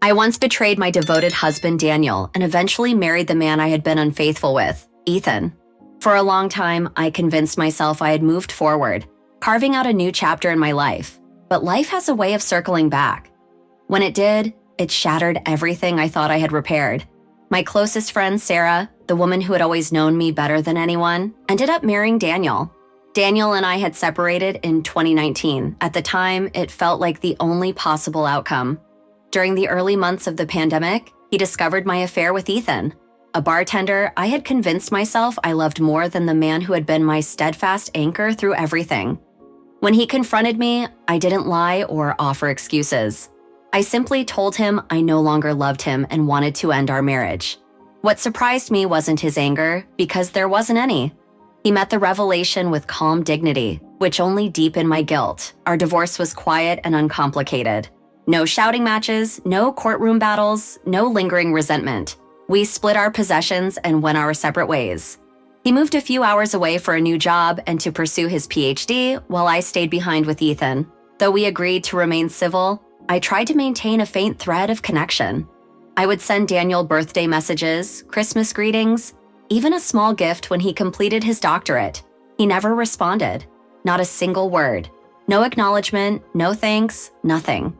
I once betrayed my devoted husband, Daniel, and eventually married the man I had been unfaithful with, Ethan. For a long time, I convinced myself I had moved forward, carving out a new chapter in my life. But life has a way of circling back. When it did, it shattered everything I thought I had repaired. My closest friend, Sarah, the woman who had always known me better than anyone, ended up marrying Daniel. Daniel and I had separated in 2019. At the time, it felt like the only possible outcome. During the early months of the pandemic, he discovered my affair with Ethan. A bartender, I had convinced myself I loved more than the man who had been my steadfast anchor through everything. When he confronted me, I didn't lie or offer excuses. I simply told him I no longer loved him and wanted to end our marriage. What surprised me wasn't his anger, because there wasn't any. He met the revelation with calm dignity, which only deepened my guilt. Our divorce was quiet and uncomplicated. No shouting matches, no courtroom battles, no lingering resentment. We split our possessions and went our separate ways. He moved a few hours away for a new job and to pursue his PhD, while I stayed behind with Ethan. Though we agreed to remain civil, I tried to maintain a faint thread of connection. I would send Daniel birthday messages, Christmas greetings, even a small gift when he completed his doctorate. He never responded. Not a single word. No acknowledgement, no thanks, nothing.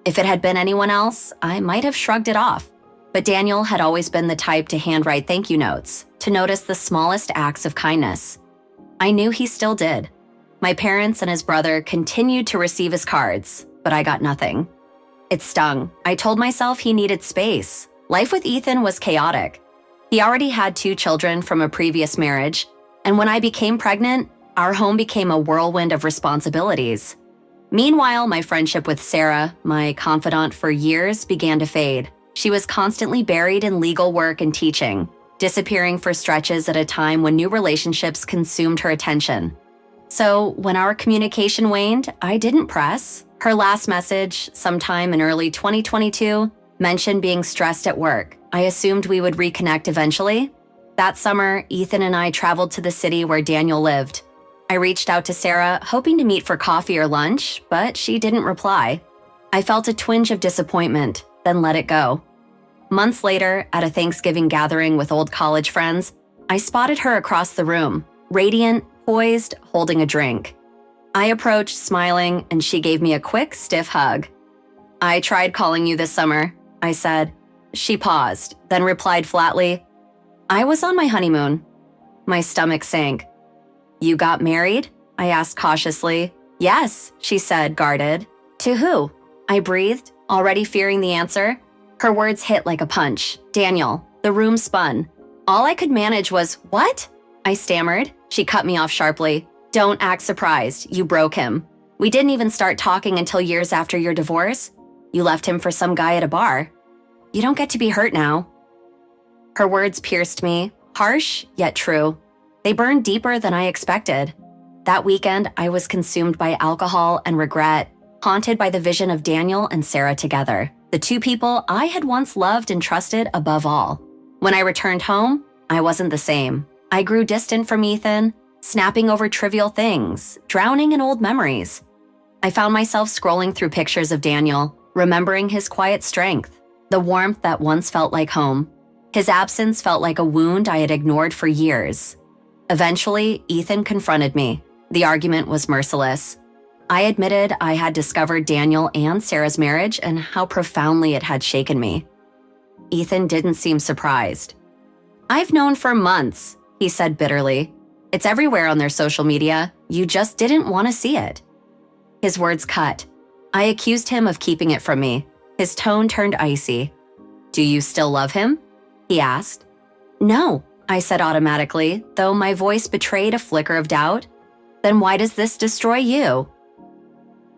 If it had been anyone else, I might have shrugged it off. But Daniel had always been the type to handwrite thank you notes, to notice the smallest acts of kindness. I knew he still did. My parents and his brother continued to receive his cards, but I got nothing. It stung. I told myself he needed space. Life with Ethan was chaotic. He already had 2 children from a previous marriage, and when I became pregnant, our home became a whirlwind of responsibilities. Meanwhile, my friendship with Sarah, my confidant for years, began to fade. She was constantly buried in legal work and teaching, disappearing for stretches at a time when new relationships consumed her attention. So, when our communication waned, I didn't press. Her last message, sometime in early 2022, mentioned being stressed at work. I assumed we would reconnect eventually. That summer, Ethan and I traveled to the city where Daniel lived. I reached out to Sarah, hoping to meet for coffee or lunch, but she didn't reply. I felt a twinge of disappointment, then let it go. Months later, at a Thanksgiving gathering with old college friends, I spotted her across the room, radiant, poised, holding a drink. I approached, smiling, and she gave me a quick, stiff hug. "I tried calling you this summer," I said. She paused, then replied flatly, "I was on my honeymoon." My stomach sank. "You got married?" I asked cautiously. "Yes," she said, guarded. "To who?" I breathed, already fearing the answer. Her words hit like a punch. "Daniel." The room spun. All I could manage was, "What?" I stammered. She cut me off sharply. "Don't act surprised. You broke him. We didn't even start talking until years after your divorce. You left him for some guy at a bar. You don't get to be hurt now." Her words pierced me, harsh yet true. They burned deeper than I expected. That weekend, I was consumed by alcohol and regret, haunted by the vision of Daniel and Sarah together, the 2 people I had once loved and trusted above all. When I returned home, I wasn't the same. I grew distant from Ethan, snapping over trivial things, drowning in old memories. I found myself scrolling through pictures of Daniel, remembering his quiet strength, the warmth that once felt like home. His absence felt like a wound I had ignored for years. Eventually, Ethan confronted me. The argument was merciless. I admitted I had discovered Daniel and Sarah's marriage and how profoundly it had shaken me. Ethan didn't seem surprised. "I've known for months," he said bitterly. "It's everywhere on their social media. You just didn't want to see it." His words cut. I accused him of keeping it from me. His tone turned icy. "Do you still love him?" he asked. "No," I said automatically, though my voice betrayed a flicker of doubt. "Then why does this destroy you?"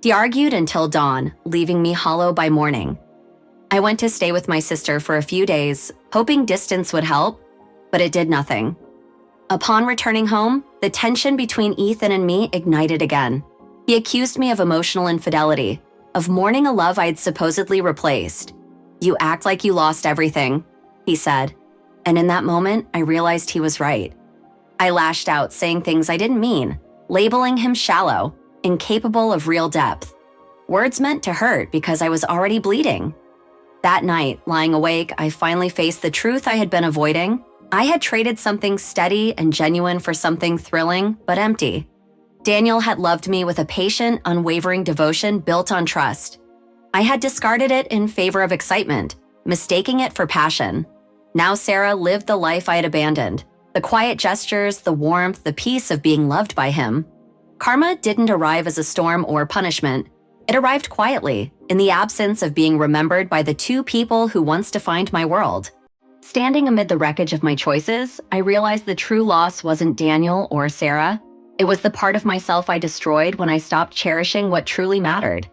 He argued until dawn, leaving me hollow by morning. I went to stay with my sister for a few days, hoping distance would help, but it did nothing. Upon returning home, the tension between Ethan and me ignited again. He accused me of emotional infidelity, of mourning a love I'd supposedly replaced. "You act like you lost everything," he said. And in that moment, I realized he was right. I lashed out, saying things I didn't mean, labeling him shallow, incapable of real depth. Words meant to hurt because I was already bleeding. That night, lying awake, I finally faced the truth I had been avoiding. I had traded something steady and genuine for something thrilling, but empty. Daniel had loved me with a patient, unwavering devotion built on trust. I had discarded it in favor of excitement, mistaking it for passion. Now Sarah lived the life I had abandoned. The quiet gestures, the warmth, the peace of being loved by him. Karma didn't arrive as a storm or punishment. It arrived quietly, in the absence of being remembered by the two people who once defined my world. Standing amid the wreckage of my choices, I realized the true loss wasn't Daniel or Sarah. It was the part of myself I destroyed when I stopped cherishing what truly mattered.